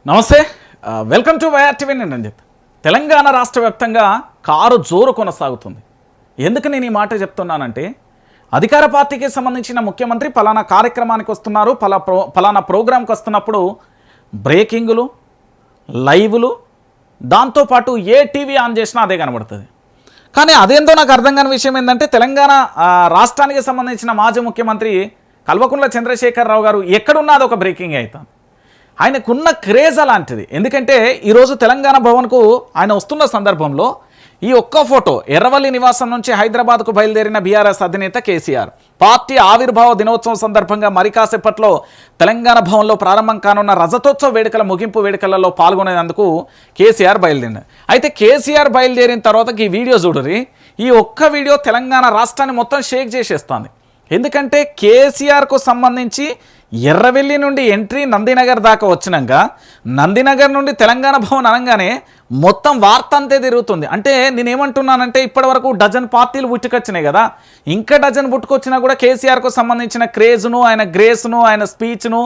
నమస్తే welcome to YR TV నేను రంజిత్. తెలంగాణ రాష్ట్ర వ్యాప్తంగా కారు జోరు కొనసాగుతుంది. ఎందుకు నేను ఈ మాట చెప్తున్నానంటే అధికార పార్టీకి సంబంధించిన ముఖ్యమంత్రి పలానా కార్యక్రమానికి వస్తున్నారు, పలానా ప్రోగ్రాంకి వస్తున్నప్పుడు బ్రేకింగులు, లైవ్లు, దాంతోపాటు ఏ టీవీ ఆన్ చేసినా అదే కనబడుతుంది. కానీ అదేందో నాకు అర్థం కాని విషయం ఏంటంటే తెలంగాణ రాష్ట్రానికి సంబంధించిన మాజీ ముఖ్యమంత్రి కల్వకుంట్ల చంద్రశేఖరరావు గారు ఎక్కడున్నా అదొక బ్రేకింగ్ అవుతుంది. ఆయనకున్న క్రేజ్ అలాంటిది. ఎందుకంటే ఈరోజు తెలంగాణ భవన్కు ఆయన వస్తున్న సందర్భంలో ఈ ఒక్క ఫోటో ఎర్రవల్లి నివాసం నుంచి హైదరాబాద్కు బయలుదేరిన బీఆర్ఎస్ అధినేత కేసీఆర్ పార్టీ ఆవిర్భావ దినోత్సవం సందర్భంగా మరి కాసేపట్లో తెలంగాణ భవన్లో ప్రారంభం కానున్న రజతోత్సవ వేడుకల ముగింపు వేడుకలలో పాల్గొనేందుకు కేసీఆర్ బయలుదేరినారు. అయితే కేసీఆర్ బయలుదేరిన తర్వాత ఈ వీడియో చూడరి, ఈ ఒక్క వీడియో తెలంగాణ రాష్ట్రాన్ని మొత్తం షేక్ చేసేస్తుంది. ఎందుకంటే కేసీఆర్కు సంబంధించి ఎర్రవెల్లి నుండి ఎంట్రీ నందినగర్ దాకా వచ్చినాక నందినగర్ నుండి తెలంగాణ భవన్ అనగానే మొత్తం వార్త అంతే తిరుగుతుంది. అంటే నేనేమంటున్నానంటే ఇప్పటి వరకు డజన్ పార్టీలు పుట్టుకొచ్చినాయి కదా, ఇంకా డజన్ పుట్టుకొచ్చినా కూడా కేసీఆర్కు సంబంధించిన క్రేజ్ను, ఆయన గ్రేస్ను, ఆయన స్పీచ్ను,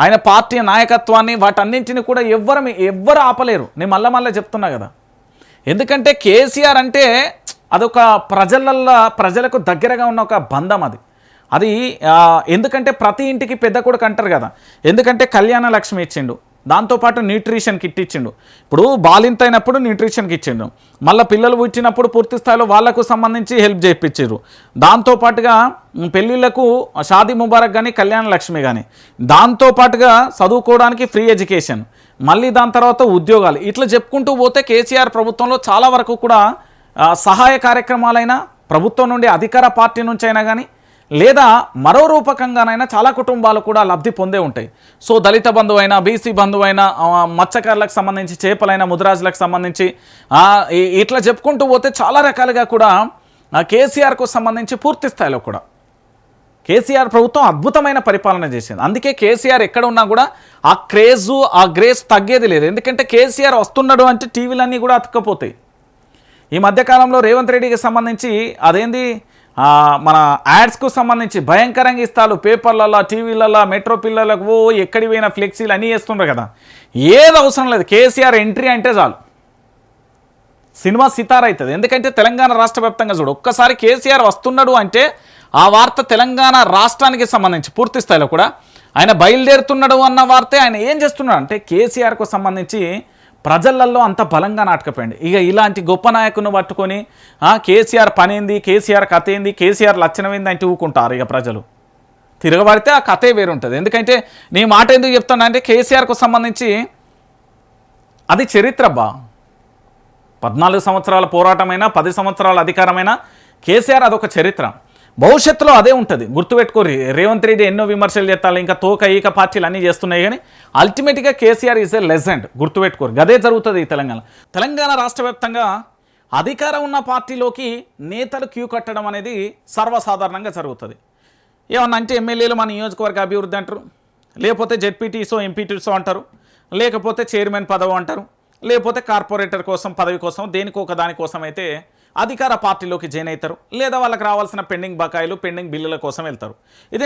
ఆయన పార్టీ నాయకత్వాన్ని వాటన్నింటిని కూడా ఎవ్వరు ఆపలేరు. నేను మళ్ళా చెప్తున్నా కదా. ఎందుకంటే కేసీఆర్ అంటే అదొక ప్రజలకు దగ్గరగా ఉన్న ఒక బంధం అది ఎందుకంటే ప్రతి ఇంటికి పెద్ద కొడుకు అంటారు కదా. ఎందుకంటే కళ్యాణ లక్ష్మి ఇచ్చిండు, దాంతోపాటు న్యూట్రిషన్ కిట్ ఇచ్చిండు, ఇప్పుడు బాలింత అయినప్పుడు న్యూట్రిషన్కి ఇచ్చిండు, మళ్ళీ పిల్లలు పుట్టినప్పుడు పూర్తి స్థాయిలో వాళ్లకు సంబంధించి హెల్ప్ చేయించారు, దాంతోపాటుగా పెళ్ళిళ్ళకు షాదీ ముబారక్ కానీ కళ్యాణ లక్ష్మి కానీ, దాంతోపాటుగా చదువుకోవడానికి ఫ్రీ ఎడ్యుకేషన్, మళ్ళీ దాని తర్వాత ఉద్యోగాలు, ఇట్లా చెప్పుకుంటూ పోతే కేసీఆర్ ప్రభుత్వంలో చాలా వరకు కూడా సహాయ కార్యక్రమాలైనా ప్రభుత్వం నుండి అధికార పార్టీ నుంచి అయినా కానీ లేదా మరో రూపకంగానైనా చాలా కుటుంబాలు కూడా లబ్ధి పొందే ఉంటాయి. సో దళిత బంధువైనా, బీసీ బంధువైనా, మత్స్యకారులకు సంబంధించి, చేపలైన ముదిరాజులకు సంబంధించి ఇట్లా చెప్పుకుంటూ పోతే చాలా రకాలుగా కూడా కేసీఆర్కు సంబంధించి పూర్తి స్థాయిలో కూడా కేసీఆర్ ప్రభుత్వం అద్భుతమైన పరిపాలన చేసింది. అందుకే కేసీఆర్ ఎక్కడ ఉన్నా కూడా ఆ క్రేజు, ఆ గ్రేస్ తగ్గేది లేదు. ఎందుకంటే కేసీఆర్ వస్తున్నాడు అంటే టీవీలన్నీ కూడా అతుక్కపోతాయి. ఈ మధ్యకాలంలో రేవంత్ రెడ్డికి సంబంధించి అదేంది మన యాడ్స్కు సంబంధించి భయంకరంగా ఇస్తాలు పేపర్లలో, టీవీలలో, మెట్రో పిల్లలకు ఎక్కడి పోయిన ఫ్లెక్సీలు అన్నీ వేస్తుండ్రు కదా. ఏది అవసరం లేదు, కేసీఆర్ ఎంట్రీ అంటే చాలు సినిమా సితార్ అవుతుంది. ఎందుకంటే తెలంగాణ రాష్ట్ర వ్యాప్తంగా చూడు, ఒక్కసారి కేసీఆర్ వస్తున్నాడు అంటే ఆ వార్త తెలంగాణ రాష్ట్రానికి సంబంధించి పూర్తి స్థాయిలో కూడా ఆయన బయలుదేరుతున్నాడు అన్న వార్తే. ఆయన ఏం చేస్తున్నాడు అంటే కేసీఆర్కు సంబంధించి ప్రజలల్లో అంత బలంగా నాటకపోయింది. ఇక ఇలాంటి గొప్ప నాయకుని పట్టుకొని కేసీఆర్ పనేంది, కేసీఆర్ కథ ఏంది, కేసీఆర్ లక్షణమైంది అంటే ఊకుంటారు. ఇక ప్రజలు తిరగబడితే ఆ కథే వేరుంటుంది. ఎందుకంటే నీ మాట ఎందుకు చెప్తాను అంటే కేసీఆర్కు సంబంధించి అది చరిత్ర 14 సంవత్సరాల పోరాటమైనా 10 సంవత్సరాల అధికారమైనా కేసీఆర్ అదొక చరిత్ర. భవిష్యత్తులో అదే ఉంటుంది, గుర్తుపెట్టుకోరి. రేవంత్ రెడ్డి ఎన్నో విమర్శలు చేస్తాను, ఇంకా ఈక పార్టీలు అన్నీ చేస్తున్నాయి, కానీ అల్టిమేట్గా కేసీఆర్ ఈజ్ ఏ లెజెండ్, గుర్తుపెట్టుకోరు. అదే జరుగుతుంది ఈ తెలంగాణ రాష్ట్ర వ్యాప్తంగా అధికారం ఉన్న పార్టీలోకి నేతలు క్యూ కట్టడం అనేది సర్వసాధారణంగా జరుగుతుంది. ఏమన్నా అంటే ఎమ్మెల్యేలు మన నియోజకవర్గ అభివృద్ధి అంటారు, లేకపోతే జెడ్పీటీసో ఎంపీటీసో అంటారు, లేకపోతే చైర్మన్ పదవి అంటారు, లేకపోతే కార్పొరేటర్ కోసం పదవి కోసం దేనికో ఒక దానికోసం అయితే అధికార పార్టీలోకి జాయిన్ అవుతారు, లేదా వాళ్ళకి రావాల్సిన పెండింగ్ బకాయిలు, పెండింగ్ బిల్లుల కోసం వెళ్తారు. ఇది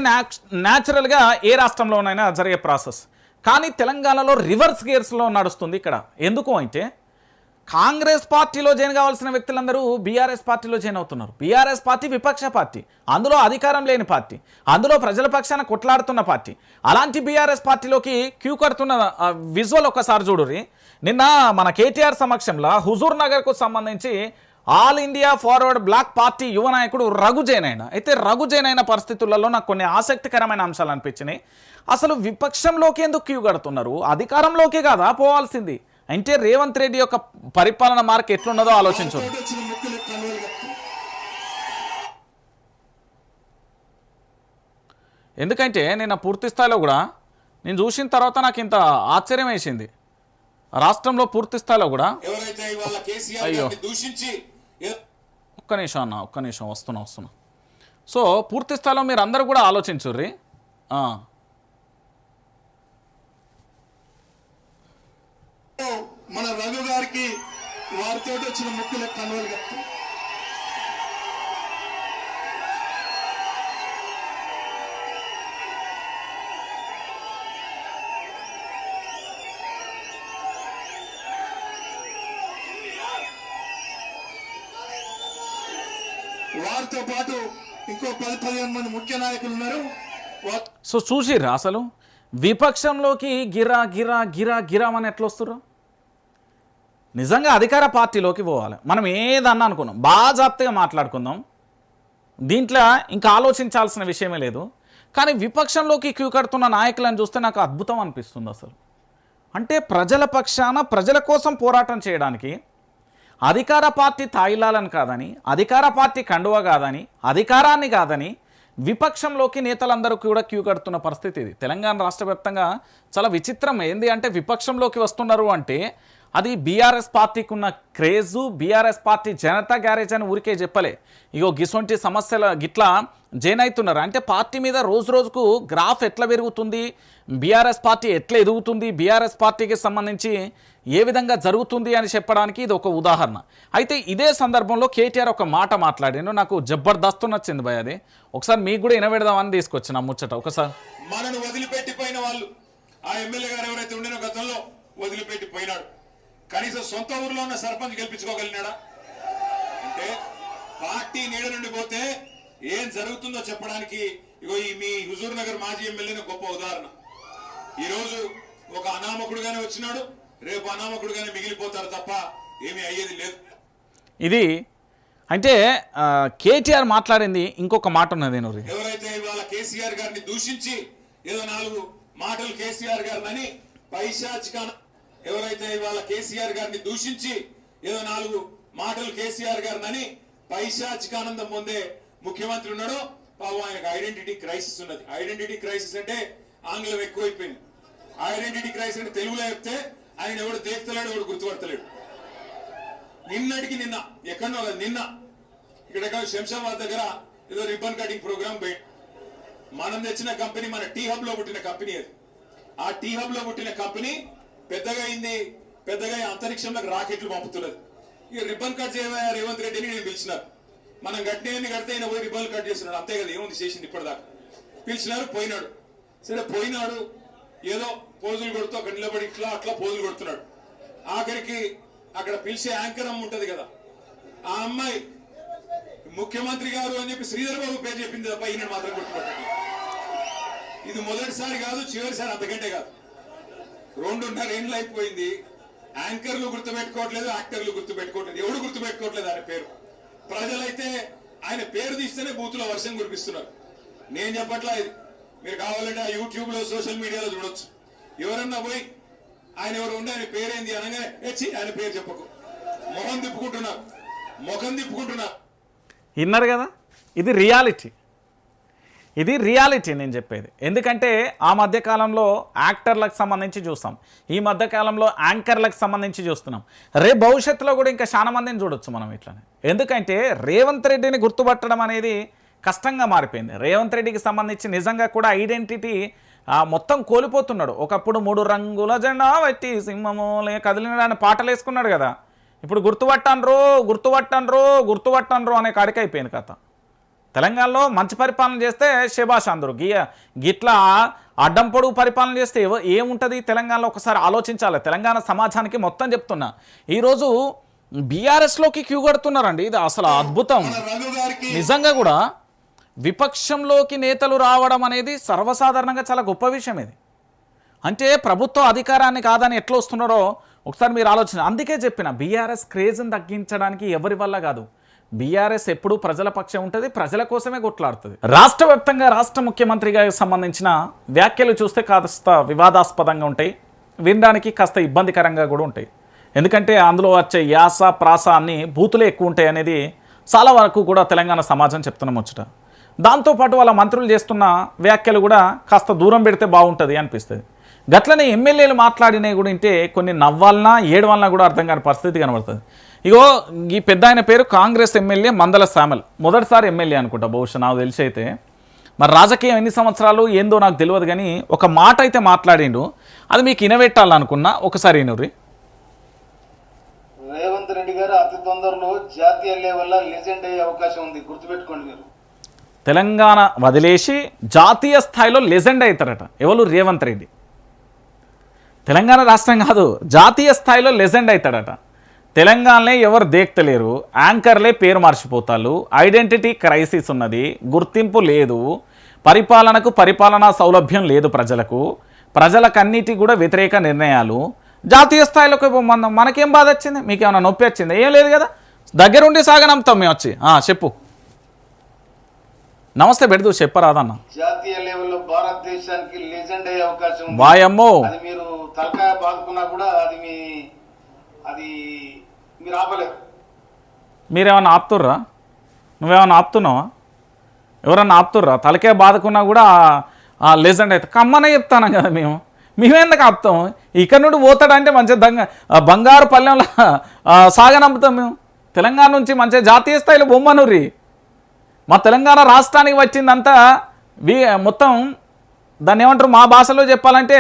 న్యాచురల్గా ఏ రాష్ట్రంలోనైనా జరిగే ప్రాసెస్. కానీ తెలంగాణలో రివర్స్ గేర్స్లో నడుస్తుంది ఇక్కడ. ఎందుకు అంటే కాంగ్రెస్ పార్టీలో జాయిన్ కావాల్సిన వ్యక్తులందరూ బీఆర్ఎస్ పార్టీలో జాయిన్ అవుతున్నారు. బీఆర్ఎస్ పార్టీ విపక్ష పార్టీ, అందులో అధికారం లేని పార్టీ, అందులో ప్రజల పక్షాన కొట్లాడుతున్న పార్టీ. అలాంటి బీఆర్ఎస్ పార్టీలోకి క్యూ కడుతున్న విజువల్ ఒకసారి చూడుర్రి. నిన్న మన కేటీఆర్ సమక్షంలో హుజూర్ నగర్కు సంబంధించి ఆల్ ఇండియా ఫార్వర్డ్ బ్లాక్ పార్టీ యువ నాయకుడు రఘు జైన్ అయిన. అయితే రఘు జైన్ అయిన పరిస్థితులలో నాకు కొన్ని ఆసక్తికరమైన అంశాలు అనిపించినాయి. అసలు విపక్షంలోకి ఎందుకు క్యూ కడుతున్నారు, అధికారంలోకి కాదా పోవాల్సింది అంటే రేవంత్ రెడ్డి యొక్క పరిపాలన మార్క్ ఎట్లున్నదో ఆలోచించు. ఎందుకంటే నేను పూర్తి స్థాయిలో కూడా నేను చూసిన తర్వాత నాకు ఇంత ఆశ్చర్యం వేసింది. రాష్ట్రంలో పూర్తి స్థాయిలో కూడా అయ్యో ఒక్క నిమిషం వస్తున్నా. సో పూర్తి స్థాయిలో మీరు అందరూ కూడా ఆలోచించుర్రి. మన రఘు గారికి వారితో వచ్చిన ముఖ్యులకు కన్నులు వారితో పాటు ఇంకో 10-15 మంది ముఖ్య నాయకులు ఉన్నారు. సో చూసిర్రా అసలు విపక్షంలోకి గిరా గిరా గిరా గిరామని ఎట్లా వస్తుర్రు? నిజంగా అధికార పార్టీలోకి పోవాలి. మనం ఏదన్నా అనుకున్నాం, బాజాప్తగా మాట్లాడుకుందాం, దీంట్లో ఇంకా ఆలోచించాల్సిన విషయమే లేదు. కానీ విపక్షంలోకి క్యూ కడుతున్న నాయకులను చూస్తే నాకు అద్భుతం అనిపిస్తుంది అసలు. అంటే ప్రజల పక్షాన ప్రజల కోసం పోరాటం చేయడానికి అధికార పార్టీ తాయిలాలని కాదని, అధికార పార్టీ కండువ కాదని, అధికారాన్ని కాదని విపక్షంలోకి నేతలందరూ కూడా క్యూ కడుతున్న పరిస్థితి ఇది. తెలంగాణ రాష్ట్ర వ్యాప్తంగా చాలా విచిత్రం. ఏంది అంటే విపక్షంలోకి వస్తున్నారు అంటే అది బీఆర్ఎస్ పార్టీకి ఉన్న craze, BRS party Janata garage అని ఊరికే చెప్పలే. ఇగో గిసొంటి సమస్యల గిట్లా జైన్ అవుతున్నారు. అంటే పార్టీ మీద రోజు రోజుకు గ్రాఫ్ ఎట్లా పెరుగుతుంది, బీఆర్ఎస్ పార్టీ ఎట్లా ఎదుగుతుంది, బీఆర్ఎస్ పార్టీకి సంబంధించి ఏ విధంగా జరుగుతుంది అని చెప్పడానికి ఇది ఒక ఉదాహరణ. అయితే ఇదే సందర్భంలో కేటీఆర్ ఒక మాట మాట్లాడాను, నాకు జబర్దస్త్ నచ్చింది భయ్. అది ఒకసారి మీకు కూడా వినబెడదామని తీసుకొచ్చిన ముచ్చట. ఒకసారి మనను వదిలిపెట్టిపోయిన వాళ్ళు, ఆ ఎమ్మెల్యే గారు ఎవరైతే ఉండినో గతంలో వదిలిపెట్టిపోయినాడు, కనీసం సొంత ఊర్లో ఉన్న సర్పంచ్ గెలిపించుకోగలిగినాడా? అంటే పార్టీ నీడ నుండి పోతే ఏం జరుగుతుందో చెప్పడానికి ఇగో ఈ మీ హుజూర్ నగర్ మాజీ ఎమ్మెల్యేని గొప్ప ఉదాహరణ. ఈరోజు ఒక అనామకుడుగానే వచ్చినాడు, రేపు అనామకుడుగానే మిగిలిపోతారు తప్ప ఏమీ అయ్యేది లేదు. ఇది అంటే కేటీఆర్ మాట్లాడింది ఇంకొక మాట ఉన్నది. ఎవరైతే ఇవాళ కేసీఆర్ గారిని దూషించి ఏదో 4 మాటలు కేసీఆర్ గారిని పైశాచిక, ఎవరైతే ఇవాళ కేసీఆర్ గారిని దూషించి ఏదో 4 మాటలు కేసీఆర్ గారిని పైశాచికానందం పొందే ముఖ్యమంత్రి ఉన్నాడో పాపం ఆయనకు ఐడెంటిటీ క్రైసిస్ ఉన్నది. ఐడెంటిటీ క్రైసిస్ అంటే ఆంగ్లం ఎక్కువైపోయింది. ఐడెంటిటీ క్రైసిస్ అంటే తెలుగులో చెప్తే ఆయన ఎవడు దేక్తలేడు, ఎవడు గుర్తుపడతలేడు. నిన్నటికి నిన్న ఎక్కడో నిన్న ఇక్కడ శంషాబాద్ దగ్గర ఏదో రిబ్బన్ కటింగ్ ప్రోగ్రామ్ పోయి మనం తెచ్చిన కంపెనీ, మన టీ హబ్ లో పుట్టిన కంపెనీ అది. ఆ టీ హబ్ లో పుట్టిన కంపెనీ పెద్దగా అయింది, పెద్దగా అంతరిక్షంలోకి రాకెట్లు పంపుతున్నది. ఇక రిబ్బన్ కట్ చేయవా రేవంత్ రెడ్డిని నేను పిలిచినారు. మనం గట్టిని కడితే ఆయన పోయి రిబ్బన్ కట్ చేస్తున్నాడు, అంతే కదా, ఏముంది చేసింది ఇప్పటిదాకా. పిలిచినారు, పోయినాడు. సరే పోయినాడు, ఏదో పోజులు కొడుతూ అక్కడ నిలబడి ఇట్లా అట్లా పోజులు కొడుతున్నాడు. ఆఖరికి అక్కడ పిలిచే యాంకర్ అమ్మ ఉంటది కదా, ఆ అమ్మాయి ముఖ్యమంత్రి గారు అని చెప్పి శ్రీధర్ బాబు పేరు చెప్పింది తప్ప ఈయన మాత్రం గుర్తుపట్టాడు. ఇది మొదటిసారి కాదు, చివరిసారి, అంతకంటే కాదు. 2.5 ఏళ్ళు అయిపోయింది. యాంకర్లు గుర్తుపెట్టుకోవట్లేదు, యాక్టర్లు గుర్తుపెట్టుకోవట్లేదు, ఎవడు గుర్తుపెట్టుకోవట్లేదు ఆయన పేరు. ప్రజలైతే ఆయన పేరు తీస్తేనే బూతులో వర్షం కురిపిస్తున్నారు. నేను చెప్పట్లా, ఇది మీరు కావాలంటే ఆ యూట్యూబ్ లో సోషల్ మీడియాలో చూడొచ్చు. ఎవరన్నా పోయి ఆయన ఎవరు ఉండి ఆయన పేరేంది అనగానే ఆయన పేరు చెప్పకు, ముఖం తిప్పుకుంటున్నారు. విన్నారు కదా, ఇది రియాలిటీ. ఇది రియాలిటీ నేను చెప్పేది. ఎందుకంటే ఆ మధ్యకాలంలో యాక్టర్లకు సంబంధించి చూస్తాం, ఈ మధ్యకాలంలో యాంకర్లకు సంబంధించి చూస్తున్నాం. రేపు భవిష్యత్తులో కూడా ఇంకా చాలా మందిని చూడొచ్చు మనం ఇట్లానే. ఎందుకంటే రేవంత్ రెడ్డిని గుర్తుపట్టడం అనేది కష్టంగా మారిపోయింది. రేవంత్ రెడ్డికి సంబంధించి నిజంగా కూడా ఐడెంటిటీ మొత్తం కోల్పోతున్నాడు. ఒకప్పుడు 3 రంగుల జెండా పెట్టి సింహములే కదిలిన పాటలు వేసుకున్నాడు కదా, ఇప్పుడు గుర్తుపట్టన్రో అనే కాడికి అయిపోయింది కథ. తెలంగాణలో మంచి పరిపాలన చేస్తే శభాష్ అందరూ, గిట్లా అడ్డం పొడుగు పరిపాలన చేస్తే ఏముంటుంది తెలంగాణలో? ఒకసారి ఆలోచించాలి. తెలంగాణ సమాజానికి మొత్తం చెప్తున్నా, ఈరోజు బీఆర్ఎస్లోకి క్యూ కడుతున్నారండి. ఇది అసలు అద్భుతం. నిజంగా కూడా విపక్షంలోకి నేతలు రావడం అనేది సర్వసాధారణంగా చాలా గొప్ప విషయం. ఇది అంటే ప్రభుత్వ అధికారాన్ని కాదని ఎట్లా వస్తున్నారో ఒకసారి మీరు ఆలోచన. అందుకే చెప్పిన బీఆర్ఎస్ క్రేజ్ని తగ్గించడానికి ఎవరి వల్ల కాదు. బీఆర్ఎస్ ఎప్పుడూ ప్రజల పక్షం ఉంటుంది, ప్రజల కోసమే కొట్లాడుతుంది. రాష్ట్ర వ్యాప్తంగా రాష్ట్ర ముఖ్యమంత్రిగా సంబంధించిన వ్యాఖ్యలు చూస్తే కాస్త వివాదాస్పదంగా ఉంటాయి, వినడానికి కాస్త ఇబ్బందికరంగా కూడా ఉంటాయి. ఎందుకంటే అందులో వచ్చే యాస ప్రాస అన్ని బూతులే ఎక్కువ ఉంటాయి అనేది చాలా వరకు కూడా తెలంగాణ సమాజం చెప్తున్న ముచ్చట. దాంతోపాటు వాళ్ళ మంత్రులు చేస్తున్న వ్యాఖ్యలు కూడా కాస్త దూరం పెడితే బాగుంటుంది అనిపిస్తుంది. గట్లనే ఎమ్మెల్యేలు మాట్లాడినవి కూడా వింటే కొన్ని నవ్వాలన్నా ఏడవాలన్నా కూడా అర్థం కాని పరిస్థితి కనబడుతుంది. ఇగో ఈ పెద్ద ఆయన పేరు కాంగ్రెస్ ఎమ్మెల్యే మందల సామెల్, మొదటిసారి ఎమ్మెల్యే అనుకుంటా బహుశా నాకు తెలిసి. అయితే మరి రాజకీయం ఎన్ని సంవత్సరాలు ఏందో నాకు తెలియదు, కానీ ఒక మాట అయితే మాట్లాడిండు, అది మీకు వినబెట్టాలనుకున్నా. ఒకసారి వినుర్రి. రేవంత్ రెడ్డి గారు అతి తొందరలో జాతీయ లెవెల్లో లెజెండ్ అయ్యే అవకాశం ఉంది, గుర్తుపెట్టుకోండి మీరు. తెలంగాణ వదిలేసి జాతీయ స్థాయిలో లెజెండ్ అవుతారట ఎవరు? రేవంత్ రెడ్డి. తెలంగాణ రాష్ట్రం కాదు, జాతీయ స్థాయిలో లెజెండ్ అవుతాడట. తెలంగాణలో ఎవరు దేక్తలేరు, యాంకర్లే పేరు మర్చిపోతారు, ఐడెంటిటీ క్రైసిస్ ఉన్నది, గుర్తింపు లేదు, పరిపాలనా సౌలభ్యం లేదు, ప్రజలకన్నిటి కూడా వ్యతిరేక నిర్ణయాలు, జాతీయ స్థాయిలోకి మనకేం బాధ వచ్చింది? మీకేమైనా నొప్పి వచ్చింది? ఏం లేదు కదా, దగ్గరుండి సాగనంతాం మేము వచ్చి. చెప్పు, నమస్తే పెడదు చెప్పరాదన్న. జాతీయ లెవెల్లో భారతదేశానికి లెజెండ్ అయ్యే అవకాశం ఉంది. వాయమ్మో, అది మీరు తలకాయ బాదుకున్నా కూడా అది మీరు ఆపలేరు. మీరేమన్నా ఆపుతుర్రా? నువ్వేమన్నా ఆపుతున్నావా? ఎవరన్నా ఆపుతుర్రా? తలకే బాధకున్నా కూడా లెజెండ్ అయితే కమ్మనే చెప్తాను కదా మేమెందుకు ఆపుతాము? ఇక్కడ నుండి పోతాడంటే మంచిగా బంగారు పల్లెంలో సాగనంపుతాం మేము. తెలంగాణ నుంచి మంచిగా జాతీయ స్థాయిలో బొమ్మనుర్రి. మా తెలంగాణ రాష్ట్రానికి వచ్చిందంతా మొత్తం దాన్ని ఏమంటారు, మా భాషలో చెప్పాలంటే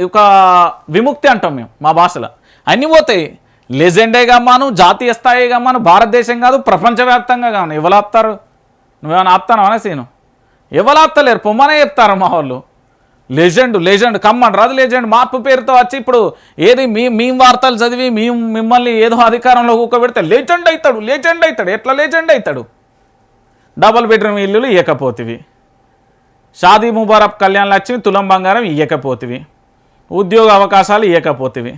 ఒక విముక్తి అంటాం మేము మా భాషలో. అన్నీ పోతాయి. లెజెండే గమ్మాను, జాతీయ స్థాయి గమ్మాను, భారతదేశం కాదు ప్రపంచవ్యాప్తంగా కాను. ఎవరు ఆపుతారు? నువ్వేమైనా ఆపుతాను అనే సీను? ఎవరు ఆపుతలేరు, పొమ్మనే చెప్తారు మా వాళ్ళు. లెజెండ్ కమ్మని రాదు, లెజెండ్ మార్పు పేరుతో వచ్చి ఇప్పుడు ఏది మేము వార్తలు చదివి మిమ్మల్ని ఏదో అధికారంలో కూకబెడితే లెజెండ్ అవుతాడు. ఎట్లా లెజెండ్ అవుతాడు? డబుల్ బెడ్రూమ్ ఇల్లులు ఇవ్వకపోతివి, షాదీ ముబారక్ కళ్యాణ లక్ష్మి తులం బంగారం ఇవ్వకపోతివి, ఉద్యోగ అవకాశాలు ఇవ్వకపోతివి,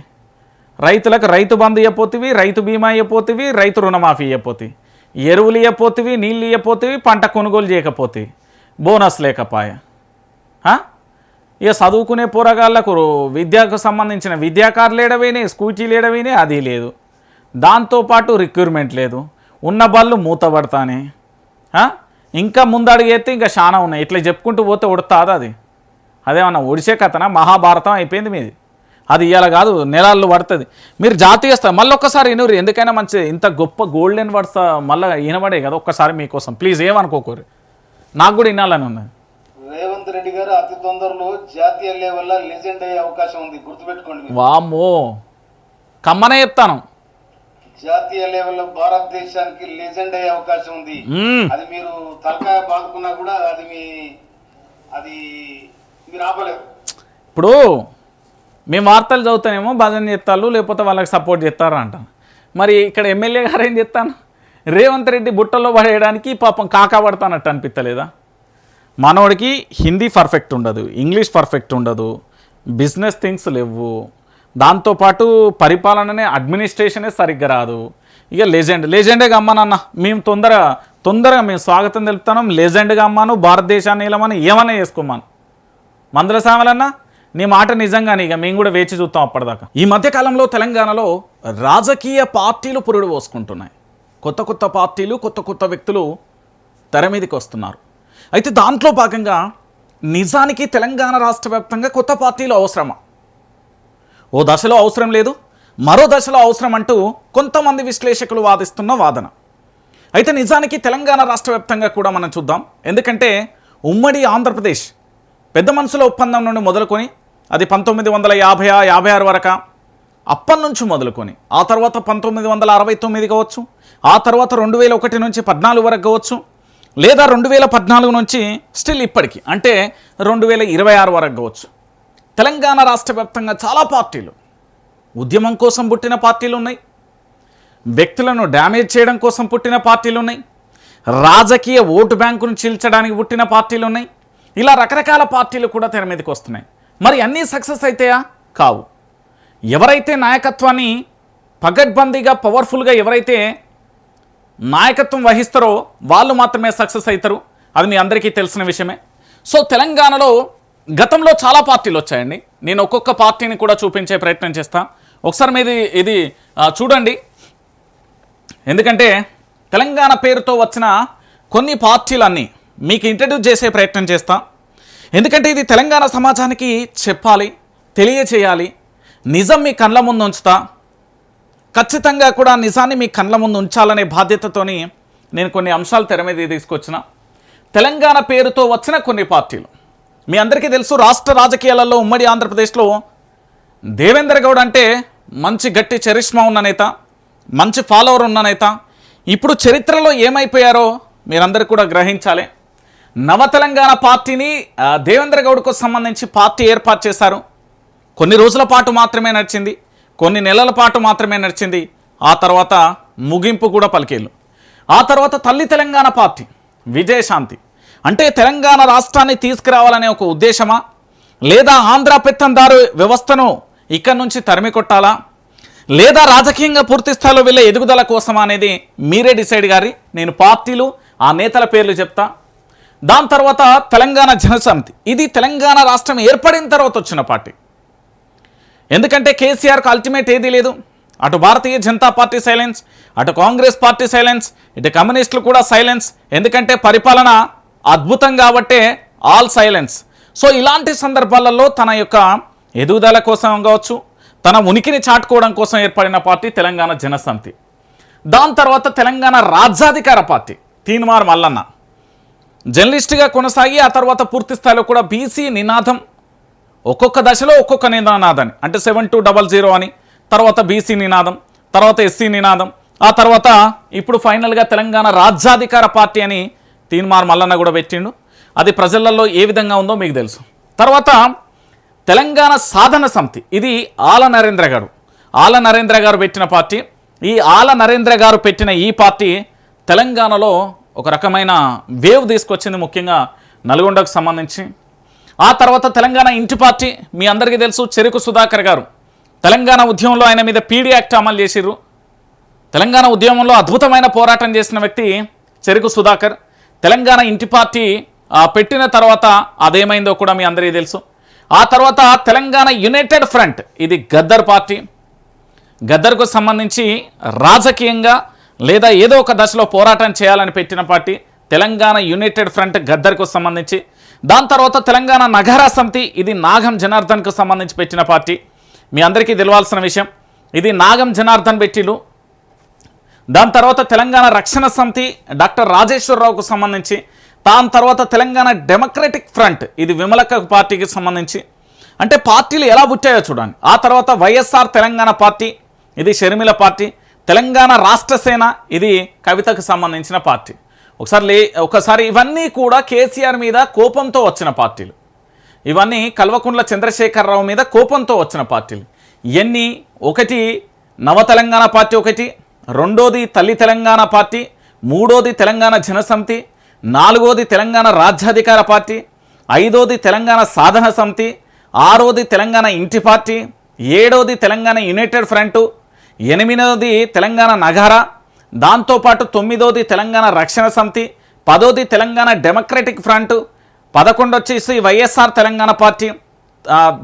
రైతులకు రైతు బంధు ఇవ్వపోతివి, రైతు బీమా ఇవ్వపోతివి, రైతు రుణమాఫీ ఇవ్వపోతివి, ఎరువులు ఇవ్వపోతివి, నీళ్ళు ఇవ్వపోతివి, పంట కొనుగోలు చేయకపోతివి, బోనస్ లేకపాయ. ఇక చదువుకునే పోరగాళ్లకు విద్యకు సంబంధించిన విద్యా కార్డులు ఏడవైనాయి, స్కూటీలు ఏడవైనాయి, అది లేదు. దాంతోపాటు రిక్రూట్మెంట్ లేదు, ఉన్న బళ్ళు మూతపడతానే. ఇంకా ముందడుగేస్తే ఇంకా చాలా ఉన్నాయి. ఇట్లా చెప్పుకుంటూ పోతే ఉడతాది అది. అదేమన్నా ఒడిసే కథనా? మహాభారతం అయిపోయింది మీది. అది ఇవాళ కాదు, నెలల్లో పడుతుంది. మీరు జాతీయ స్థాయి మళ్ళీ ఒక్కసారి వినురు. ఎందుకైనా మంచి ఇంత గొప్ప గోల్డెన్ వర్డ్స్ మళ్ళీ వినబడే కదా. ఒక్కసారి మీకోసం ప్లీజ్ ఏమనుకోకూరు, నాకు కూడా వినాలని ఉన్నది. రేవంత్ రెడ్డి గారు అతి తొందరలో జాతీయ లెవెల్లో లెజెండ్ అయ్యే అవకాశం ఉంది, గుర్తుపెట్టుకోండి. వామ్మో, కమ్మనే చెప్తాను. జాతీయ లెవెల్లో భారతదేశానికి లెజెండ్ అయ్యే అవకాశం ఉంది. అది మీరు తలకాయ బాదుకున్నా కూడా అది మీరు ఆపలేరు. ఇప్పుడు మేము వార్తలు చదువుతానేమో భజన చేస్తారు, లేకపోతే వాళ్ళకి సపోర్ట్ చేస్తారు అంటాను. మరి ఇక్కడ ఎమ్మెల్యే గారు ఏం చెప్తాను? రేవంత్ రెడ్డి బుట్టలో పడేయడానికి పాపం కాకా పడతానట్టు అనిపిస్తలేదా? మనోడికి హిందీ పర్ఫెక్ట్ ఉండదు, ఇంగ్లీష్ పర్ఫెక్ట్ ఉండదు, బిజినెస్ థింగ్స్ లేవు, దాంతోపాటు పరిపాలననే అడ్మినిస్ట్రేషనే సరిగ్గా రాదు. ఇక లెజెండ్గా అమ్మానన్న మేము తొందరగా మేము స్వాగతం తెలుపుతాం. లెజెండ్గా అమ్మాను, భారతదేశాన్ని నిలమని ఏమన్నా చేసుకోమాను. మందుల సామలన్నా నీ మాట నిజంగానే ఇక మేము కూడా వేచి చూస్తాం అప్పటిదాకా. ఈ మధ్యకాలంలో తెలంగాణలో రాజకీయ పార్టీలు పురుడు పోసుకుంటున్నాయి. కొత్త పార్టీలు, కొత్త వ్యక్తులు తెర మీదకి వస్తున్నారు. అయితే దాంట్లో భాగంగా నిజానికి తెలంగాణ రాష్ట్ర వ్యాప్తంగా కొత్త పార్టీలు అవసరమా? ఓ దశలో అవసరం లేదు, మరో దశలో అవసరం అంటూ కొంతమంది విశ్లేషకులు వాదిస్తున్న వాదన. అయితే నిజానికి తెలంగాణ రాష్ట్ర వ్యాప్తంగా కూడా మనం చూద్దాం. ఎందుకంటే ఉమ్మడి ఆంధ్రప్రదేశ్ పెద్ద మనుషుల ఒప్పందం నుండి మొదలుకొని అది 1956 వరకు, అప్పటి నుంచి మొదలుకొని ఆ తర్వాత 1969 కావచ్చు, ఆ తర్వాత 2001 నుంచి 14 వరకు కావచ్చు, లేదా 2014 నుంచి స్టిల్ ఇప్పటికి అంటే 2026 వరకు కావచ్చు. తెలంగాణ రాష్ట్ర వ్యాప్తంగా చాలా పార్టీలు, ఉద్యమం కోసం పుట్టిన పార్టీలు ఉన్నాయి, వ్యక్తులను డ్యామేజ్ చేయడం కోసం పుట్టిన పార్టీలు ఉన్నాయి, రాజకీయ ఓటు బ్యాంకును చీల్చడానికి పుట్టిన పార్టీలు ఉన్నాయి. ఇలా రకరకాల పార్టీలు కూడా తెర మీదకి వస్తున్నాయి. మరి అన్నీ సక్సెస్ అయితాయా? కావు. ఎవరైతే నాయకత్వాన్ని పగడ్బందీగా పవర్ఫుల్గా ఎవరైతే నాయకత్వం వహిస్తారో వాళ్ళు మాత్రమే సక్సెస్ అవుతారు. అది మీ అందరికీ తెలిసిన విషయమే. సో తెలంగాణలో గతంలో చాలా పార్టీలు వచ్చాయండి. నేను ఒక్కొక్క పార్టీని కూడా చూపించే ప్రయత్నం చేస్తాను. ఒకసారి మీది ఇది చూడండి. ఎందుకంటే తెలంగాణ పేరుతో వచ్చిన కొన్ని పార్టీలన్నీ మీకు ఇంట్రడ్యూస్ చేసే ప్రయత్నం చేస్తా. ఎందుకంటే ఇది తెలంగాణ సమాజానికి చెప్పాలి, తెలియచేయాలి. నిజం మీ కళ్ళ ముందు ఉంచుతా. ఖచ్చితంగా కూడా నిజాన్ని మీ కళ్ళ ముందు ఉంచాలనే బాధ్యతతోని నేను కొన్ని అంశాలు తెర మీద తీసుకొచ్చిన. తెలంగాణ పేరుతో వచ్చిన కొన్ని పార్టీలు మీ అందరికీ తెలుసు. రాష్ట్ర రాజకీయాలలో ఉమ్మడి ఆంధ్రప్రదేశ్లో దేవేందర్ గౌడ్ అంటే మంచి గట్టి చరిష్మా ఉన్న నేత, మంచి ఫాలోవర్ ఉన్న నేత. ఇప్పుడు చరిత్రలో ఏమైపోయారో మీరందరూ కూడా గ్రహించాలి. నవ తెలంగాణ పార్టీని దేవేంద్ర గౌడ్కు సంబంధించి పార్టీ ఏర్పాటు చేశారు. కొన్ని రోజుల పాటు మాత్రమే నడిచింది. కొన్ని నెలల పాటు మాత్రమే నడిచింది. ఆ తర్వాత ముగింపు కూడా పలికేళ్ళు. ఆ తర్వాత తల్లి తెలంగాణ పార్టీ విజయశాంతి. అంటే తెలంగాణ రాష్ట్రాన్ని తీసుకురావాలనే ఒక ఉద్దేశమా, లేదా ఆంధ్ర పెత్తందారు వ్యవస్థను ఇక్కడి నుంచి తరిమి కొట్టాలా, లేదా రాజకీయంగా పూర్తి స్థాయిలో వీళ్ళ ఎదుగుదల కోసమా అనేది మీరే డిసైడ్ గారి. నేను పార్టీలు ఆ నేతల పేర్లు చెప్తా. దాని తర్వాత తెలంగాణ జనసమితి. ఇది తెలంగాణ రాష్ట్రం ఏర్పడిన తర్వాత వచ్చిన పార్టీ. ఎందుకంటే కేసీఆర్కు అల్టిమేట్ ఏదీ లేదు. అటు భారతీయ జనతా పార్టీ సైలెన్స్, అటు కాంగ్రెస్ పార్టీ సైలెన్స్, ఇటు కమ్యూనిస్టులు కూడా సైలెన్స్. ఎందుకంటే పరిపాలన అద్భుతం కాబట్టే ఆల్ సైలెన్స్. సో ఇలాంటి సందర్భాలలో తన యొక్క ఎదుగుదల కోసం కావచ్చు, తన ఉనికిని చాటుకోవడం కోసం ఏర్పడిన పార్టీ తెలంగాణ జనసమితి. దాని తర్వాత తెలంగాణ రాజ్యాధికార పార్టీ తీన్మార్ మల్లన్న జర్నలిస్ట్గా కొనసాగి ఆ తర్వాత పూర్తి స్థాయిలో కూడా బీసీ నినాదం, ఒక్కొక్క దశలో ఒక్కొక్క నినాదాన్ని, అంటే 7200 అని, తర్వాత బీసీ నినాదం, తర్వాత ఎస్సీ నినాదం, ఆ తర్వాత ఇప్పుడు ఫైనల్గా తెలంగాణ రాజ్యాధికార పార్టీ అని తీన్మార్ మల్లన్న కూడా పెట్టిండు. అది ప్రజలలో ఏ విధంగా ఉందో మీకు తెలుసు. తర్వాత తెలంగాణ సాధన సమితి. ఇది ఆల నరేంద్ర గారు పెట్టిన పార్టీ. ఈ ఆల నరేంద్ర గారు పెట్టిన ఈ పార్టీ తెలంగాణలో ఒక రకమైన వేవ్ తీసుకొచ్చింది, ముఖ్యంగా నల్గొండకు సంబంధించి. ఆ తర్వాత తెలంగాణ ఇంటి పార్టీ. మీ అందరికీ తెలుసు చెరుకు సుధాకర్ గారు తెలంగాణ ఉద్యమంలో ఆయన మీద పీడీ యాక్ట్ అమలు చేసిర్రు. తెలంగాణ ఉద్యమంలో అద్భుతమైన పోరాటం చేసిన వ్యక్తి చెరుకు సుధాకర్. తెలంగాణ ఇంటి పార్టీ పెట్టిన తర్వాత అదేమైందో కూడా మీ అందరికీ తెలుసు. ఆ తర్వాత తెలంగాణ యునైటెడ్ ఫ్రంట్. ఇది గద్దర్ పార్టీ. గద్దర్కు సంబంధించి రాజకీయంగా లేదా ఏదో ఒక దశలో పోరాటం చేయాలని పెట్టిన పార్టీ తెలంగాణ యునైటెడ్ ఫ్రంట్, గద్దర్కు సంబంధించి. దాని తర్వాత తెలంగాణ నగర సమితి. ఇది నాగం జనార్దన్కు సంబంధించి పెట్టిన పార్టీ. మీ అందరికీ తెలియాల్సిన విషయం. ఇది నాగం జనార్దన్ పెట్టిలు. దాని తర్వాత తెలంగాణ రక్షణ సమితి డాక్టర్ రాజేశ్వరరావుకు సంబంధించి. దాని తర్వాత తెలంగాణ డెమోక్రటిక్ ఫ్రంట్. ఇది విమలక్క పార్టీకి సంబంధించి. అంటే పార్టీలు ఎలా పుట్టాయో చూడండి. ఆ తర్వాత వైఎస్ఆర్ తెలంగాణ పార్టీ. ఇది షర్మిల పార్టీ. తెలంగాణ రాష్ట్ర సేన. ఇది కవితకు సంబంధించిన పార్టీ. ఒకసారి ఇవన్నీ కూడా కేసీఆర్ మీద కోపంతో వచ్చిన పార్టీలు. ఇవన్నీ కల్వకుంట్ల చంద్రశేఖరరావు మీద కోపంతో వచ్చిన పార్టీలు. ఇవన్నీ ఒకటి నవ తెలంగాణ పార్టీ, ఒకటి రెండోది తల్లి తెలంగాణ పార్టీ, మూడోది తెలంగాణ జనసమితి, నాలుగోది తెలంగాణ రాజ్యాధికార పార్టీ, ఐదోది తెలంగాణ సాధన సమితి, ఆరోది తెలంగాణ ఇంటి పార్టీ, ఏడోది తెలంగాణ యునైటెడ్ ఫ్రంట్, ఎనిమిదోది తెలంగాణ నగర, దాంతోపాటు తొమ్మిదోది తెలంగాణ రక్షణ సమితి, పదోది తెలంగాణ డెమోక్రటిక్ ఫ్రంట్, 11 వచ్చేసి వైఎస్ఆర్ తెలంగాణ పార్టీ,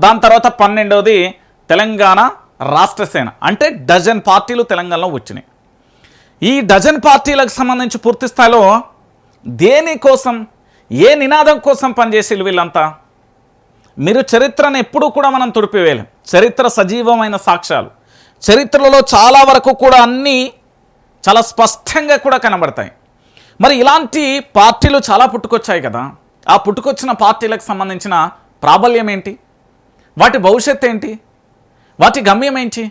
దాని తర్వాత 12వది తెలంగాణ రాష్ట్ర సేన. అంటే డజన్ పార్టీలు తెలంగాణలో వచ్చినాయి. ఈ డజన్ పార్టీలకు సంబంధించి పూర్తి స్థాయిలో దేనికోసం, ఏ నినాదం కోసం పనిచేసేది వీళ్ళంతా? మీరు చరిత్రను ఎప్పుడూ కూడా మనం తుడిపివేయలేం. చరిత్ర సజీవమైన సాక్ష్యాలు. చరిత్రలో చాలా వరకు కూడా అన్నీ చాలా స్పష్టంగా కూడా కనబడతాయి. మరి ఇలాంటి పార్టీలు చాలా పుట్టుకొచ్చాయి కదా. ఆ పుట్టుకొచ్చిన పార్టీలకు సంబంధించిన ప్రాబల్యం ఏంటి? వాటి భవిష్యత్తు ఏంటి? వాటి గమ్యం ఏంటి?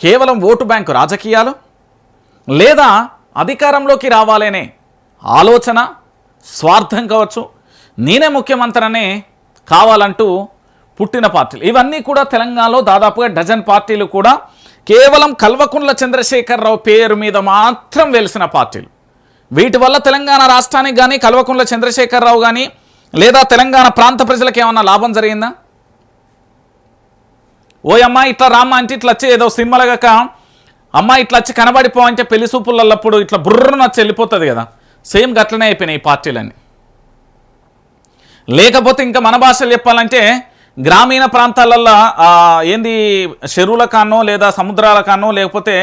కేవలం ఓటు బ్యాంకు రాజకీయాలు, లేదా అధికారంలోకి రావాలనే ఆలోచన, స్వార్థం కావచ్చు, నేనే ముఖ్యమంత్రినే కావాలంటూ పుట్టిన పార్టీలు. ఇవన్నీ కూడా తెలంగాణలో దాదాపుగా డజన్ పార్టీలు కూడా కేవలం కల్వకుంట్ల చంద్రశేఖరరావు పేరు మీద మాత్రం వెలిసిన పార్టీలు. వీటి వల్ల తెలంగాణ రాష్ట్రానికి కానీ, కల్వకుంట్ల చంద్రశేఖరరావు కానీ, లేదా తెలంగాణ ప్రాంత ప్రజలకు ఏమన్నా లాభం జరిగిందా? ఓ అమ్మాయి ఇట్లా రామ్మ అంటే ఇట్లా వచ్చి ఏదో సినిమాలగాక అమ్మాయి ఇట్లా వచ్చి కనబడిపో అంటే పెళ్లి సూపులప్పుడు ఇట్లా బుర్రను వచ్చి వెళ్ళిపోతుంది కదా. సేమ్ గట్లనే అయిపోయినాయి ఈ పార్టీలన్నీ. లేకపోతే ఇంకా మన భాషలు చెప్పాలంటే గ్రామీణ ప్రాంతాలల్లో ఏంది చెరువుల కానో లేదా సముద్రాల కానో లేకపోతే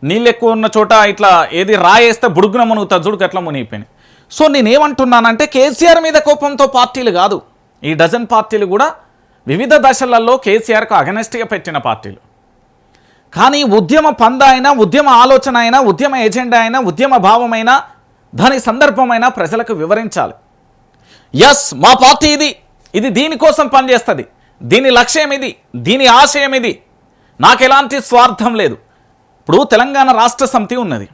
నీళ్ళు ఎక్కువ ఉన్న చోట ఇట్లా ఏది రాయేస్తే బుడుగున మునుగుతుంది చూడు, గట్ల మునిగిపోయినాయి. సో నేనేమంటున్నానంటే కేసీఆర్ మీద కోపంతో పార్టీలు కాదు. ఈ డజన్ పార్టీలు కూడా వివిధ దశలలో కేసీఆర్కు అగనెస్ట్గా పెట్టిన పార్టీలు. కానీ ఉద్యమ పంద అయినా, ఉద్యమ ఆలోచన అయినా, ఉద్యమ ఎజెండా అయినా, ఉద్యమ భావమైనా, దాని సందర్భమైనా ప్రజలకు వివరించాలి. ఎస్, మా పార్టీ ఇది దీనికోసం పనిచేస్తుంది, దీని లక్ష్యం ఇది, దీని ఆశయం ఇది, నాకు ఎలాంటి స్వార్థం లేదు. ఇప్పుడు తెలంగాణ రాష్ట్ర సమితి ఉన్నది.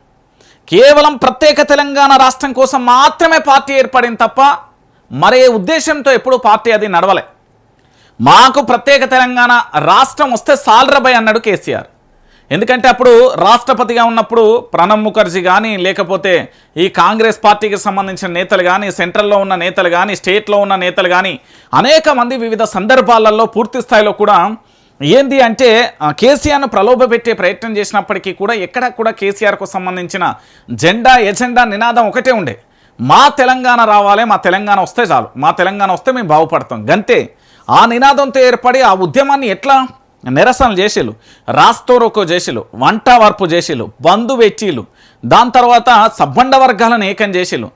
కేవలం ప్రత్యేక తెలంగాణ రాష్ట్రం కోసం మాత్రమే పార్టీ ఏర్పడింది తప్ప మరే ఉద్దేశంతో ఎప్పుడూ పార్టీ అది నడవలే. మాకు ప్రత్యేక తెలంగాణ రాష్ట్రం వస్తే సాల్రబై అన్నాడు కేసీఆర్. ఎందుకంటే అప్పుడు రాష్ట్రపతిగా ఉన్నప్పుడు ప్రణబ్ ముఖర్జీ కానీ, లేకపోతే ఈ కాంగ్రెస్ పార్టీకి సంబంధించిన నేతలు కానీ, సెంట్రల్లో ఉన్న నేతలు కానీ, స్టేట్లో ఉన్న నేతలు కానీ అనేక మంది వివిధ సందర్భాలలో పూర్తి స్థాయిలో కూడా ఏంది అంటే కేసీఆర్ను ప్రలోభపెట్టే ప్రయత్నం చేసినప్పటికీ కూడా ఎక్కడ కూడా కేసీఆర్కు సంబంధించిన జెండా ఎజెండా నినాదం ఒకటే ఉండే, మా తెలంగాణ రావాలి, మా తెలంగాణ వస్తే చాలు, మా తెలంగాణ వస్తే మేము బాగుపడతాం గంతే. ఆ నినాదంతో ఏర్పడి ఆ ఉద్యమాన్ని ఎట్లా నిరసనలు చేసిలు, రాస్తోరోకో చేసిలు, వంట వార్పు చేసిలు, బంధు పెట్టిలు, దాని తర్వాత సబ్బండ వర్గాలను ఏకం చేసిలు,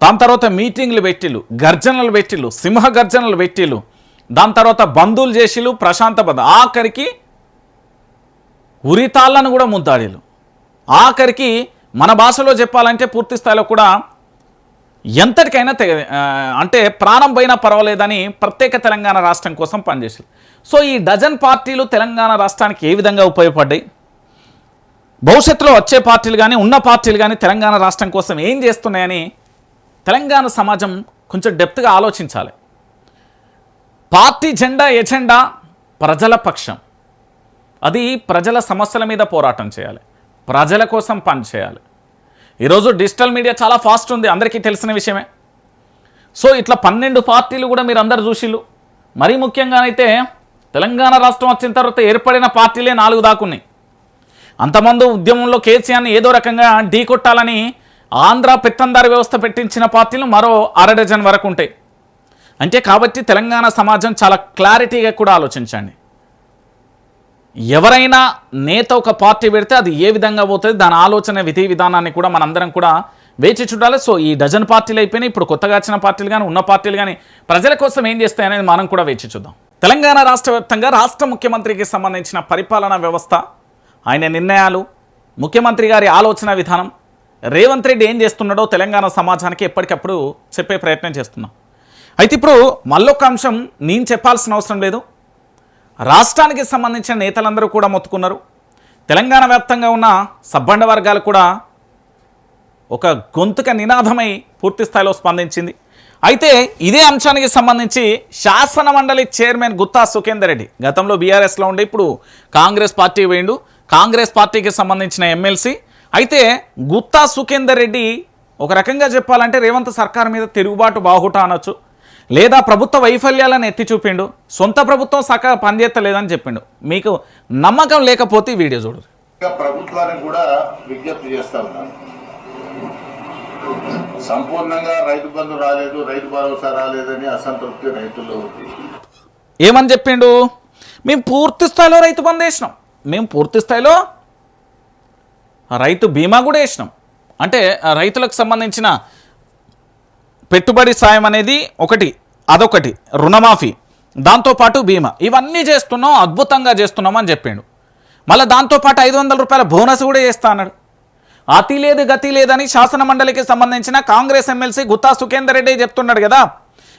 దాని తర్వాత మీటింగ్లు పెట్టిలు, గర్జనలు పెట్టిలు, సింహ గర్జనలు పెట్టిలు, దాని తర్వాత బంధువులు చేసిలు, ప్రశాంత బద, ఆఖరికి ఉరితాళ్లను కూడా ముద్దాడిలు, ఆఖరికి మన భాషలో చెప్పాలంటే పూర్తి స్థాయిలో కూడా ఎంతటికైనా అంటే ప్రాణం పోయినా పర్వాలేదని ప్రత్యేక తెలంగాణ రాష్ట్రం కోసం పనిచేసారు. సో ఈ డజన్ పార్టీలు తెలంగాణ రాష్ట్రానికి ఏ విధంగా ఉపయోగపడ్డాయి, భవిష్యత్తులో వచ్చే పార్టీలు కానీ ఉన్న పార్టీలు కానీ తెలంగాణ రాష్ట్రం కోసం ఏం చేస్తున్నాయని తెలంగాణ సమాజం కొంచెం డెప్త్గా ఆలోచించాలి. పార్టీ జెండా ఎజెండా ప్రజల పక్షం, అది ప్రజల సమస్యల మీద పోరాటం చేయాలి, ప్రజల కోసం పనిచేయాలి. ఈరోజు డిజిటల్ మీడియా చాలా ఫాస్ట్ ఉంది, అందరికీ తెలిసిన విషయమే. సో ఇట్లా 12 పార్టీలు కూడా మీరు అందరు చూసిళ్ళు. మరీ ముఖ్యంగానైతే తెలంగాణ రాష్ట్రం వచ్చిన తర్వాత ఏర్పడిన పార్టీలే 4 దాకున్నాయి. అంతమంది ఉద్యమంలో కేసీఆర్ని ఏదో రకంగా ఢీకొట్టాలని ఆంధ్ర పెత్తందారి వ్యవస్థ పెట్టించిన పార్టీలు మరో 1/2 డజన్ వరకు ఉంటాయి. అంటే కాబట్టి తెలంగాణ సమాజం చాలా క్లారిటీగా కూడా ఆలోచించండి. ఎవరైనా నేత ఒక పార్టీ పెడితే అది ఏ విధంగా పోతుంది, దాని ఆలోచన విధి విధానాన్ని కూడా మనందరం కూడా వేచి చూడాలి. సో ఈ డజన్ పార్టీలు అయిపోయినాయి, ఇప్పుడు కొత్తగా వచ్చిన పార్టీలు కానీ ఉన్న పార్టీలు కానీ ప్రజల కోసం ఏం చేస్తాయనేది మనం కూడా వేచి చూద్దాం. తెలంగాణ రాష్ట్ర వ్యాప్తంగా రాష్ట్ర ముఖ్యమంత్రికి సంబంధించిన పరిపాలనా వ్యవస్థ, ఆయన నిర్ణయాలు, ముఖ్యమంత్రి గారి ఆలోచన విధానం, రేవంత్ రెడ్డి ఏం చేస్తున్నాడో తెలంగాణ సమాజానికి ఎప్పటికప్పుడు చెప్పే ప్రయత్నం చేస్తున్నాం. అయితే ఇప్పుడు మళ్ళొక అంశం నేను చెప్పాల్సిన అవసరం లేదు, రాష్ట్రానికి సంబంధించిన నేతలందరూ కూడా మొత్తుకున్నారు. తెలంగాణ వ్యాప్తంగా ఉన్న సబ్బండ వర్గాలు కూడా ఒక గొంతుక నినాదమై పూర్తి స్థాయిలో స్పందించింది. అయితే ఇదే అంశానికి సంబంధించి శాసన మండలి చైర్మన్ గుత్తా సుఖేందర్ రెడ్డి గతంలో బీఆర్ఎస్లో ఉండి ఇప్పుడు కాంగ్రెస్ పార్టీ వేయండు, కాంగ్రెస్ పార్టీకి సంబంధించిన ఎమ్మెల్సీ. అయితే గుత్తా సుఖేందర్ రెడ్డి ఒక రకంగా చెప్పాలంటే రేవంత్ సర్కార్ మీద తిరుగుబాటు బాహుట అనొచ్చు, లేదా ప్రభుత్వ వైఫల్యాలను ఎత్తి చూపిండు, సొంత ప్రభుత్వం సక పనిచేస్తలేదని చెప్పిండు. మీకు నమ్మకం లేకపోతే ఈ వీడియో చూడు. ప్రభుత్వానికి కూడా విజ్ఞప్తి చేస్తా ఉన్నాను, సంపూర్ణంగా రైతు బంధు రాలేదు, రైతు భరోసా రాలేదని అసంతృప్తి రైతుల్లో ఉంది. ఏమని చెప్పిండు, మేము పూర్తి స్థాయిలో రైతు బంధు వేసినాం, మేము పూర్తి స్థాయిలో రైతు బీమా కూడా వేసినాం. అంటే రైతులకు సంబంధించిన పెట్టుబడి సాయం అనేది ఒకటి, అదొకటి, రుణమాఫీ, దాంతోపాటు బీమా, ఇవన్నీ చేస్తున్నాం, అద్భుతంగా చేస్తున్నాం అని చెప్పిండు. మళ్ళీ దాంతోపాటు 500 రూపాయల బోనస్ కూడా చేస్తా అన్నాడు. అతి లేదు గతి లేదని శాసన మండలికి సంబంధించిన కాంగ్రెస్ ఎమ్మెల్సీ గుత్తా సుఖేందర్ రెడ్డి చెప్తున్నాడు కదా.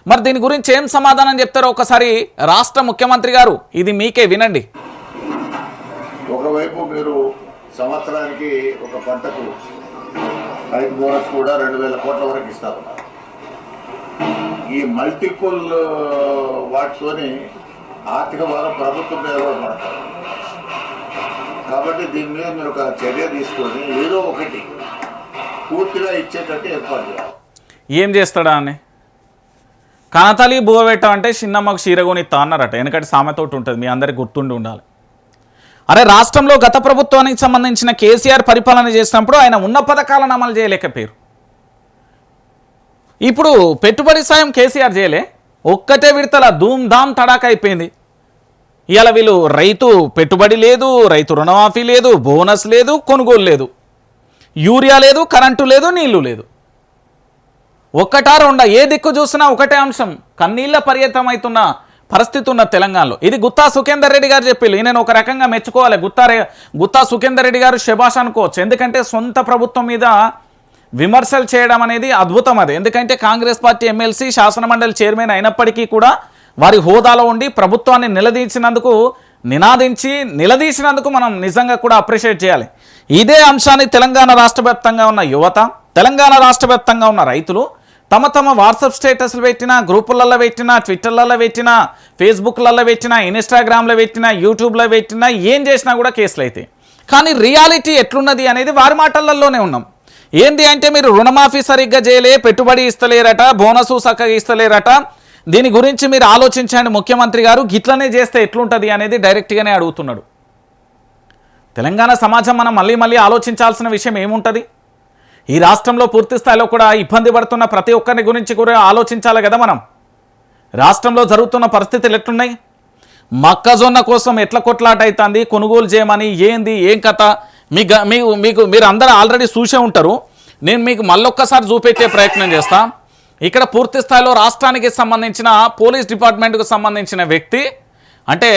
మరి దీని గురించి ఏం సమాధానం చెప్తారో ఒకసారి రాష్ట్ర ముఖ్యమంత్రి గారు, ఇది మీకే వినండి. ఒకవైపు మీరు సంవత్సరానికి ఒక పంటకు రైతు బోనస్ కూడా 2000 కోట్ల వరకు ఇస్తారు. ఈ మల్టిపుల్ వాటితోని ఆర్థిక భారం ప్రభుత్వం మీద పడతారు. కాబట్టి దీని మీద మీరు ఒక చర్య తీసుకొని ఏదో ఒకటి పూర్తిగా ఇచ్చేటట్టు ఏర్పాటు చేయాలి. ఏం చేస్తాడా అని కనతలి బువ పెట్టమంటే చిన్నమ్మకు చీరగొనిస్తా అన్నారట. ఎందుకంటే సామెతోటి ఉంటుంది, మీ అందరికి గుర్తుండి ఉండాలి. అరే రాష్ట్రంలో గత ప్రభుత్వానికి సంబంధించిన కేసీఆర్ పరిపాలన చేసినప్పుడు ఆయన ఉన్న పథకాలను అమలు చేయలేకపోయారు. ఇప్పుడు పెట్టుబడి సాయం కేసీఆర్ చేయలే, ఒక్కటే విడతల ధూమ్ ధామ్ తడాక అయిపోయింది. ఇవాళ వీళ్ళు రైతు పెట్టుబడి లేదు, రైతు రుణమాఫీ లేదు, బోనస్ లేదు, కొనుగోలు లేదు, యూరియా లేదు, కరెంటు లేదు, నీళ్లు లేదు. ఒక్కటా రెండా ఏ దిక్కు చూసినా ఒకటే అంశం, కన్నీళ్ల పర్యటన అవుతున్న పరిస్థితి ఉన్న తెలంగాణలో. ఇది గుత్తా సుఖేందర్ రెడ్డి గారు చెప్పి నేను ఒక రకంగా మెచ్చుకోవాలి. గుత్తా సుఖేందర్ రెడ్డి గారు శభాష్ అనుకోవచ్చు. ఎందుకంటే సొంత ప్రభుత్వం మీద విమర్శలు చేయడం అనేది అద్భుతం. అది ఎందుకంటే కాంగ్రెస్ పార్టీ ఎమ్మెల్సీ శాసనమండలి చైర్మన్ అయినప్పటికీ కూడా వారి హోదాలో ఉండి ప్రభుత్వాన్ని నిలదీసినందుకు మనం నిజంగా కూడా అప్రిషియేట్ చేయాలి. ఇదే అంశాన్ని తెలంగాణ రాష్ట్ర వ్యాప్తంగా ఉన్న యువత, తెలంగాణ రాష్ట్ర వ్యాప్తంగా ఉన్న రైతులు తమ తమ వాట్సాప్ స్టేటస్లు పెట్టినా, గ్రూపులలో పెట్టినా, ట్విట్టర్లలో పెట్టినా, ఫేస్బుక్లలో పెట్టినా, ఇన్స్టాగ్రామ్లో పెట్టినా, యూట్యూబ్లో పెట్టినా, ఏం చేసినా కూడా కేసులు అవుతాయి. కానీ రియాలిటీ ఎట్లున్నది అనేది వారి మాటలలోనే ఉన్నాం. ఏంది అంటే మీరు రుణమాఫీ సరిగ్గా చేయలే, పెట్టుబడి ఇస్తలేరట, బోనసు చక్కగా ఇస్తలేరట, దీని గురించి మీరు ఆలోచించండి ముఖ్యమంత్రి గారు, గిట్లనే చేస్తే ఎట్లుంటుంది అనేది డైరెక్ట్గానే అడుగుతున్నాడు. తెలంగాణ సమాజం మనం మళ్ళీ మళ్ళీ ఆలోచించాల్సిన విషయం ఏముంటుంది? ఈ రాష్ట్రంలో పూర్తి స్థాయిలో కూడా ఇబ్బంది పడుతున్న ప్రతి ఒక్కరి గురించి కూడా ఆలోచించాలి కదా మనం. రాష్ట్రంలో జరుగుతున్న పరిస్థితులు ఎట్లున్నాయి? మొక్కజొన్న కోసం ఎట్లా కొట్లాట అవుతుంది, కొనుగోలు చేయమని, ఏంది ఏం కథ మీరు అందరూ ఆల్రెడీ చూసే ఉంటారు. నేను మీకు మళ్ళొక్కసారి చూపెట్టే ప్రయత్నం చేస్తా. ఇక్కడ పూర్తి స్థాయిలో రాష్ట్రానికి సంబంధించిన పోలీస్ డిపార్ట్మెంట్కు సంబంధించిన వ్యక్తి, అంటే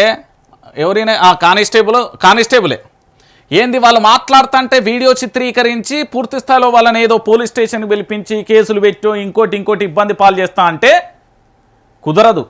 ఎవరైనా కానిస్టేబులే, ఏంది వాళ్ళు మాట్లాడుతుంటే వీడియో చిత్రీకరించి పూర్తి స్థాయిలో వాళ్ళని ఏదో పోలీస్ స్టేషన్కి పిలిపించి కేసులు పెట్టో ఇంకోటి ఇబ్బంది పాలు చేస్తా అంటే కుదరదు.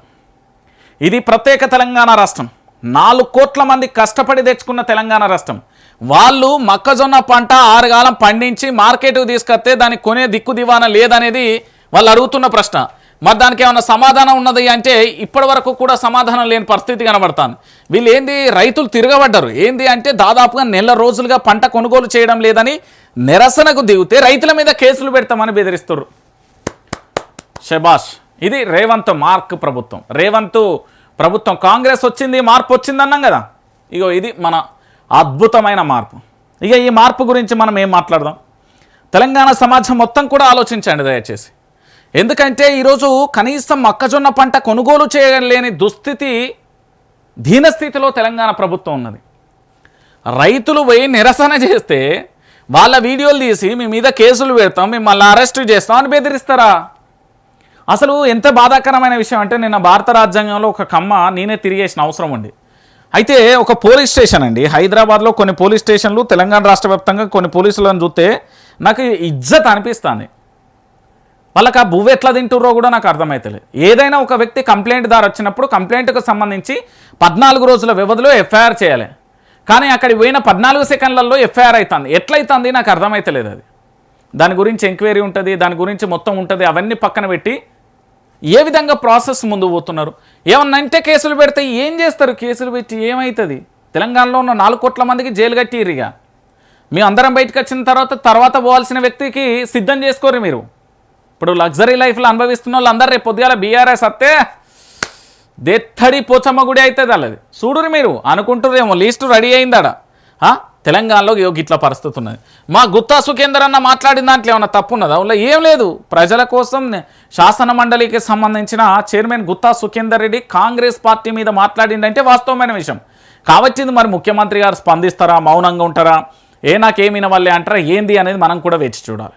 ఇది ప్రత్యేక తెలంగాణ రాష్ట్రం, 4 కోట్ల మంది కష్టపడి తెచ్చుకున్న తెలంగాణ రాష్ట్రం. వాళ్ళు మొక్కజొన్న పంట 6 కాలం పండించి మార్కెట్కు తీసుకొస్తే దానికి కొనే దిక్కు దివానా లేదనేది వాళ్ళు అడుగుతున్న ప్రశ్న. మరి దానికి ఏమైనా సమాధానం ఉన్నది అంటే ఇప్పటి వరకు కూడా సమాధానం లేని పరిస్థితి కనబడతాను. వీళ్ళు ఏంది, రైతులు తిరగబడ్డారు. ఏంది అంటే దాదాపుగా నెల రోజులుగా పంట కొనుగోలు చేయడం లేదని నిరసనకు దిగితే రైతుల మీద కేసులు పెడతామని బెదిరిస్తారు. శబాష్, ఇది రేవంత్ మార్క్ ప్రభుత్వం. రేవంత్ ప్రభుత్వం, కాంగ్రెస్ వచ్చింది, మార్పు వచ్చింది అన్నాం కదా. ఇగో ఇది మన అద్భుతమైన మార్పు. ఇక ఈ మార్పు గురించి మనం ఏం మాట్లాడదాం? తెలంగాణ సమాజం మొత్తం కూడా ఆలోచించండి దయచేసి. ఎందుకంటే ఈరోజు కనీసం మొక్కజొన్న పంట కొనుగోలు చేయలేని దుస్థితి, దీనస్థితిలో తెలంగాణ ప్రభుత్వం ఉన్నది. రైతులు పోయి నిరసన చేస్తే వాళ్ళ వీడియోలు తీసి మీ మీద కేసులు పెడతాం, మిమ్మల్ని అరెస్ట్ చేస్తాం అని బెదిరిస్తారా? అసలు ఎంత బాధాకరమైన విషయం అంటే, నిన్న భారత రాజ్యాంగంలో ఒక కమ్మ నేనే తిరిగేసిన అవసరం ఉంది. అయితే ఒక పోలీస్ స్టేషన్ అండి, హైదరాబాద్లో కొన్ని పోలీస్ స్టేషన్లు, తెలంగాణ రాష్ట్ర వ్యాప్తంగా కొన్ని పోలీసులను చూస్తే నాకు ఇజ్జత్ అనిపిస్తుంది. వాళ్ళకి ఆ బువ్వ ఎట్లా తింటుర్రో కూడా నాకు అర్థమవుతలేదు. ఏదైనా ఒక వ్యక్తి కంప్లైంట్ దారు వచ్చినప్పుడు కంప్లైంట్కు సంబంధించి 14 రోజుల వ్యవధిలో ఎఫ్ఐఆర్ చేయాలి. కానీ అక్కడికి పోయిన 14 సెకండ్లలో ఎఫ్ఐఆర్ అవుతుంది. ఎట్లయితుంది నాకు అర్థమవుతలేదు. అది దాని గురించి ఎంక్వైరీ ఉంటుంది, దాని గురించి మొత్తం ఉంటుంది. అవన్నీ పక్కన పెట్టి ఏ విధంగా ప్రాసెస్ ముందు పోతున్నారు? ఏమన్నా అంటే కేసులు పెడితే ఏం చేస్తారు? కేసులు పెట్టి ఏమవుతుంది? తెలంగాణలో ఉన్న 4 కోట్ల మందికి జైలు కట్టిరిగా. మీ అందరం బయటకు వచ్చిన తర్వాత పోవాల్సిన వ్యక్తికి సిద్ధం చేసుకోరు మీరు. ఇప్పుడు లగ్జరీ లైఫ్లో అనుభవిస్తున్న వాళ్ళు అందరు రేపు పొద్దుగాల బీఆర్ఎస్ వస్తే దెత్తడి పోచమ్మ గుడి అవుతుంది వాళ్ళది. చూడురు మీరు అనుకుంటురేమో లిస్టు రెడీ అయిందాడ. తెలంగాణలో ఇట్లా పరిస్థితి ఉన్నది. మా గుత్తా సుఖేందర్ అన్న మాట్లాడిన దాంట్లో ఏమన్నా తప్పు ఉన్నదా? అందులో ఏం లేదు. ప్రజల కోసం శాసన మండలికి సంబంధించిన చైర్మన్ గుత్తా సుఖేందర్ రెడ్డి కాంగ్రెస్ పార్టీ మీద మాట్లాడిందంటే వాస్తవమైన విషయం. కాబట్టి మరి ముఖ్యమంత్రి గారు స్పందిస్తారా, మౌనంగా ఉంటారా, నాకేమిన వాళ్ళే అంటారా, ఏంది అనేది మనం కూడా వేచి చూడాలి.